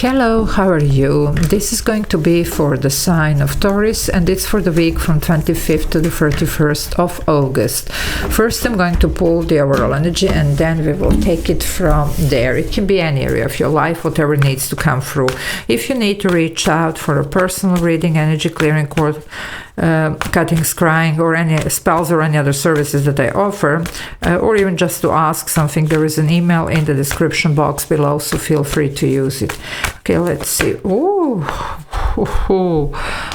Hello, how are you? This is going to be for the sign of Taurus, and it's for the week from 25th to the 31st of August. First, I'm going to pull the overall energy, and then we will take it from there. It can be any area of your life, whatever needs to come through. If you need to reach out for a personal reading, energy clearing, cord cutting, scrying, or any spells or any other services that I offer, or even just to ask something, there is an email in the description box below, so feel free to use it. Okay, let's see. Ooh.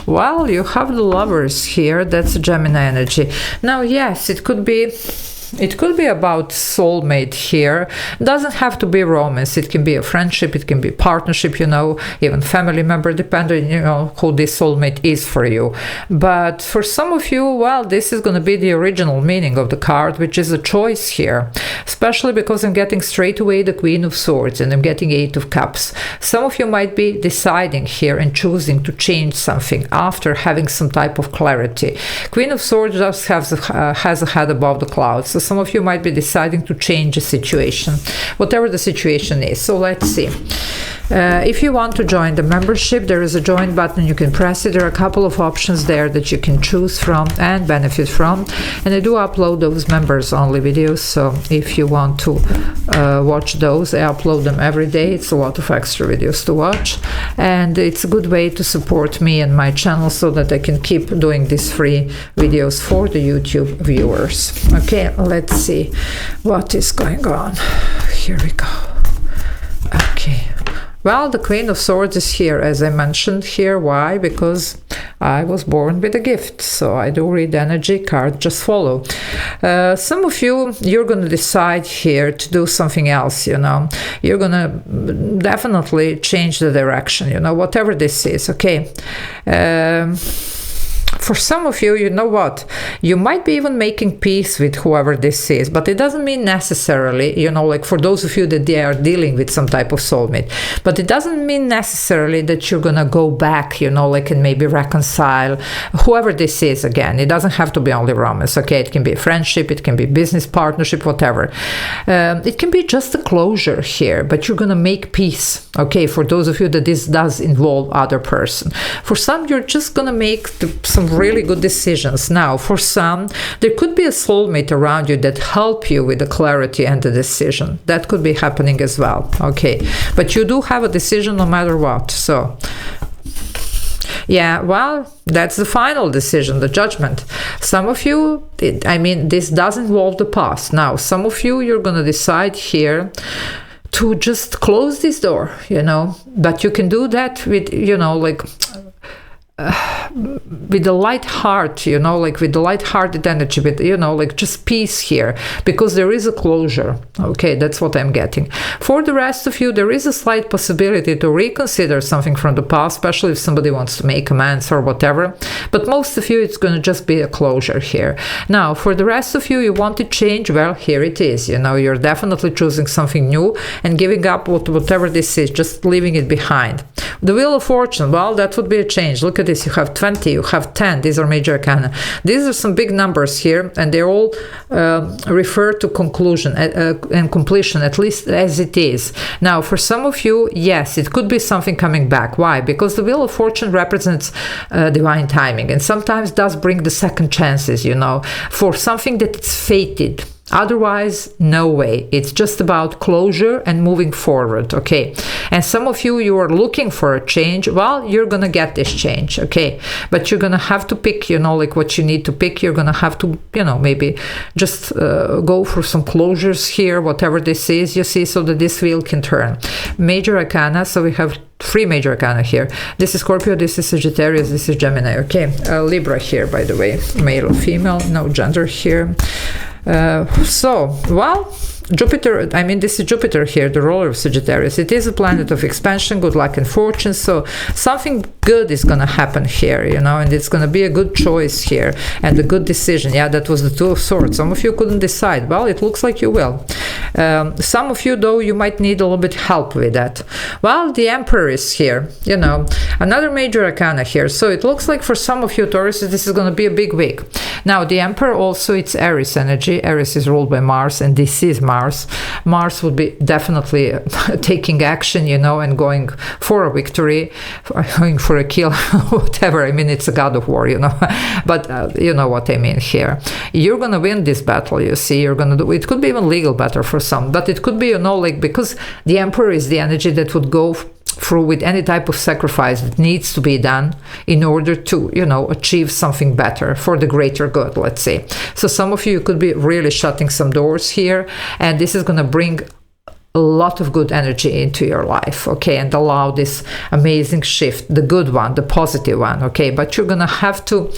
Well, you have the Lovers here. That's a Gemini energy. Now, yes, it could be about soulmate here. It doesn't have to be romance. It can be a friendship, it can be partnership, even family member, depending, who this soulmate is for you. But for some of you, well, this is going to be the original meaning of the card, which is a choice here, especially because I'm getting straight away the Queen of Swords and I'm getting Eight of Cups. Some of you might be deciding here and choosing to change something after having some type of clarity. Queen of Swords just has a head above the clouds. So some of you might be deciding to change a situation, whatever the situation is. So let's see. If you want to join the membership, there is a join button. You can press it. There are a couple of options there that you can choose from and benefit from. And I do upload those members only videos. So if you want to watch those, I upload them every day. It's a lot of extra videos to watch. And it's a good way to support me and my channel so that I can keep doing these free videos for the YouTube viewers. Okay, let's see what is going on. Here we go. Okay. Well, the Queen of Swords is here, as I mentioned here. Why? Because I was born with a gift. So I do read energy, cards just follow. Some of you, you're going to decide here to do something else, You're going to definitely change the direction, whatever this is, okay? For some of you, you know what? You might be even making peace with whoever this is, but it doesn't mean necessarily, like for those of you that they are dealing with some type of soulmate, but it doesn't mean necessarily that you're gonna go back, and maybe reconcile whoever this is again. It doesn't have to be only romance, okay? It can be a friendship, it can be business partnership, whatever. It can be just a closure here, but you're gonna make peace, okay? For those of you that this does involve other person. For some, you're just gonna make some really good decisions. Now, for some, there could be a soulmate around you that help you with the clarity and the decision. That could be happening as well, okay? But you do have a decision no matter what. So, yeah, well, that's the final decision, the judgment. Some of you, this does involve the past. Now, some of you, you're going to decide here to just close this door, But you can do that with, with a light heart, with the light-hearted energy, with, just peace here, because there is a closure. Okay, that's what I'm getting. For the rest of you, there is a slight possibility to reconsider something from the past, especially if somebody wants to make amends or whatever. But most of you, it's going to just be a closure here. Now, for the rest of you, you want to change, well, here it is. You're definitely choosing something new and giving up whatever this is, just leaving it behind. The Wheel of Fortune, well, that would be a change. Look at this. You have 20, you have 10. These are major arcana. These are some big numbers here, and they all refer to conclusion and completion, at least as it is. Now, for some of you, yes, it could be something coming back. Why? Because the Wheel of Fortune represents divine timing, and sometimes does bring the second chances, for something that it's fated. Otherwise, no way. It's just about closure and moving forward, okay? And some of you, you are looking for a change. Well, you're going to get this change, okay? But you're going to have to pick, what you need to pick. You're going to have to, maybe just go for some closures here, whatever this is, you see, so that this wheel can turn. Major arcana, so we have 3 major arcana here. This is Scorpio, this is Sagittarius, this is Gemini, okay? Libra here, by the way, male or female, no gender here. Well, Jupiter, this is Jupiter here, the ruler of Sagittarius. It is a planet of expansion, good luck and fortune. So something good is going to happen here, and it's going to be a good choice here and a good decision. Yeah, that was the Two of Swords. Some of you couldn't decide. Well, it looks like you will. Some of you, though, you might need a little bit help with that. Well, the Emperor is here, another major arcana here. So it looks like for some of you, Taurus, this is going to be a big week. Now, the Emperor also, it's Aries energy. Aries is ruled by Mars, and this is Mars. Mars. Mars would be definitely taking action, you know, and going for a victory, going for a kill, whatever. I mean, it's a god of war, you know, but you know what I mean here. You're gonna win this battle, you see. You're gonna do it. Could be even legal battle for some, but it could be, you know, like, because the Emperor is the energy that would go through with any type of sacrifice that needs to be done in order to, you know, achieve something better for the greater good, let's say. So some of you could be really shutting some doors here, and this is going to bring a lot of good energy into your life, okay, and allow this amazing shift, the good one, the positive one, okay. But you're going to have to,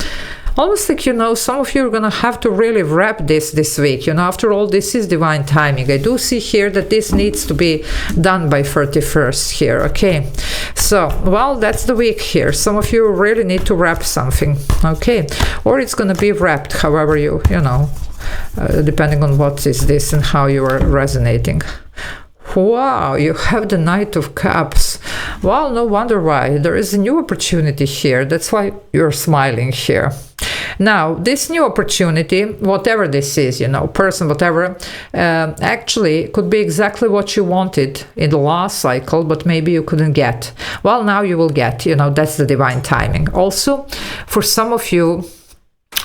almost like, you know, some of you are going to have to really wrap this week. You know, after all, this is divine timing. I do see here that this needs to be done by 31st here, okay? So, well, that's the week here. Some of you really need to wrap something, okay? Or it's going to be wrapped, however you know, depending on what is this and how you are resonating. Wow, you have the Knight of Cups. Well, no wonder why. There is a new opportunity here. That's why you're smiling here. Now, this new opportunity, whatever this is, you know, person, whatever, actually could be exactly what you wanted in the last cycle, but maybe you couldn't get. Well, now you will get, you know, that's the divine timing. Also, for some of you,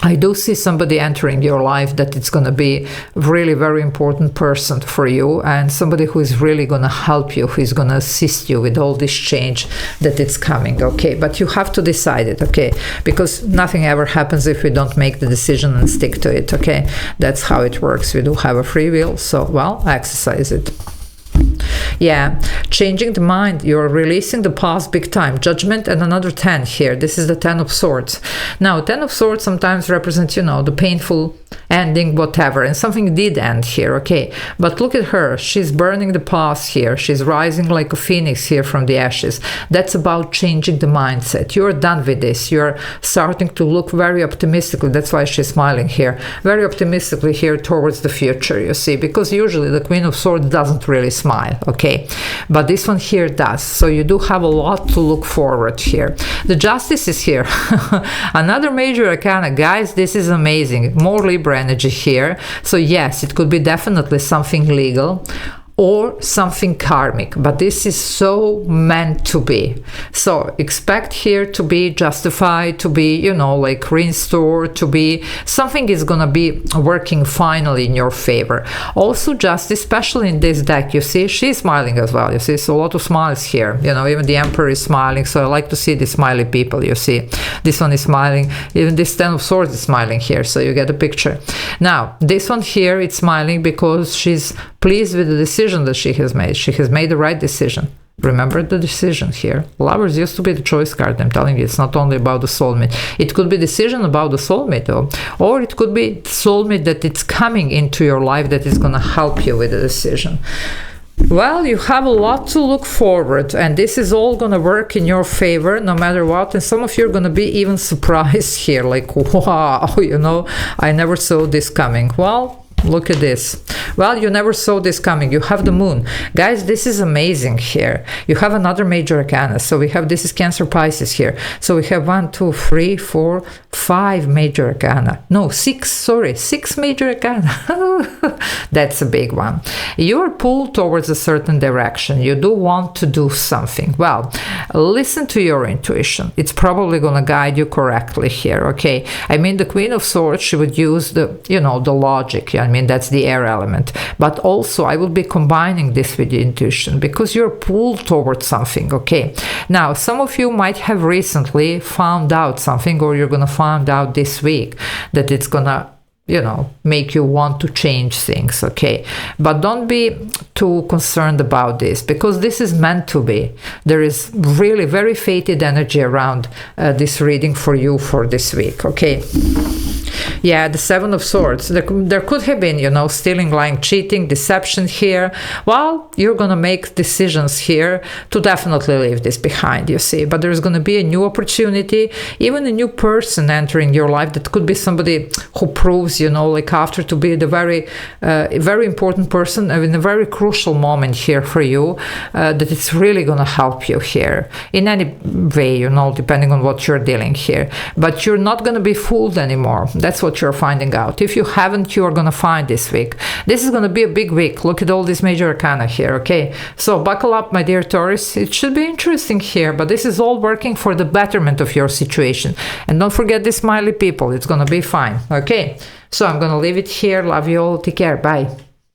I do see somebody entering your life that it's going to be really very important person for you, and somebody who is really going to help you, who is going to assist you with all this change that it's coming, okay? But you have to decide it, okay? Because nothing ever happens if we don't make the decision and stick to it, okay? That's how it works. We do have a free will, so, well, exercise it. Yeah, changing the mind. You're releasing the past big time. Judgment and another 10 here. This is the 10 of Swords. Now, 10 of Swords sometimes represents, you know, the painful ending, whatever. And something did end here, okay? But look at her. She's burning the past here. She's rising like a phoenix here from the ashes. That's about changing the mindset. You're done with this. You're starting to look very optimistically. That's why she's smiling here. Very optimistically here towards the future, you see. Because usually the Queen of Swords doesn't really smile, okay? But this one here does. So you do have a lot to look forward here. The Justice is here. Another major arcana. Guys, this is amazing. More Libra energy here. So yes, it could be definitely something legal or something karmic, but this is so meant to be. So expect here to be justified, to be, you know, like restored, to be something is gonna be working finally in your favor. Also, Justice, especially in this deck, you see, she's smiling as well, you see, so a lot of smiles here, you know, even the Emperor is smiling, so I like to see the smiley people, you see. This one is smiling, even this 10 of Swords is smiling here, so you get a picture. Now, this one here, it's smiling because she's pleased with the decision that she has made. She has made the right decision. Remember the decision here. Lovers used to be the choice card. I'm telling you, it's not only about the soulmate. It could be decision about the soulmate, though. Or it could be soulmate that it's coming into your life that is going to help you with the decision. Well, you have a lot to look forward, and this is all going to work in your favor no matter what. And some of you are going to be even surprised here, like, wow, you know, I never saw this coming. Well, look at this. Well, you never saw this coming. You have the Moon. Guys, this is amazing here. You have another major arcana. So we have, this is Cancer Pisces here. So we have 1, 2, 3, 4, 5 major arcana. No, 6, sorry, 6 major arcana. That's a big one. You're pulled towards a certain direction. You do want to do something. Well, listen to your intuition. It's probably going to guide you correctly here, okay? I mean, the Queen of Swords, she would use the, you know, the logic. I mean, that's the air element. But also, I will be combining this with the intuition because you're pulled towards something, okay? Now, some of you might have recently found out something, or you're going to find out this week that it's going to, you know, make you want to change things, okay? But don't be too concerned about this because this is meant to be. There is really very fated energy around this reading for you for this week, okay? Yeah, the 7 of Swords. There could have been, you know, stealing, lying, cheating, deception here. Well, you're going to make decisions here to definitely leave this behind, you see. But there's going to be a new opportunity, even a new person entering your life that could be somebody who proves, you know, like after to be the very important person in a very crucial moment here for you, that it's really going to help you here in any way, you know, depending on what you're dealing here. But you're not going to be fooled anymore. That's what you're finding out. If you haven't, you're gonna find this week. This is gonna be a big week. Look at all these major arcana here, okay? So buckle up, my dear Taurus. It should be interesting here, but this is all working for the betterment of your situation. And don't forget the smiley people. It's gonna be fine, okay? So I'm gonna leave it here. Love you all. Take care. Bye.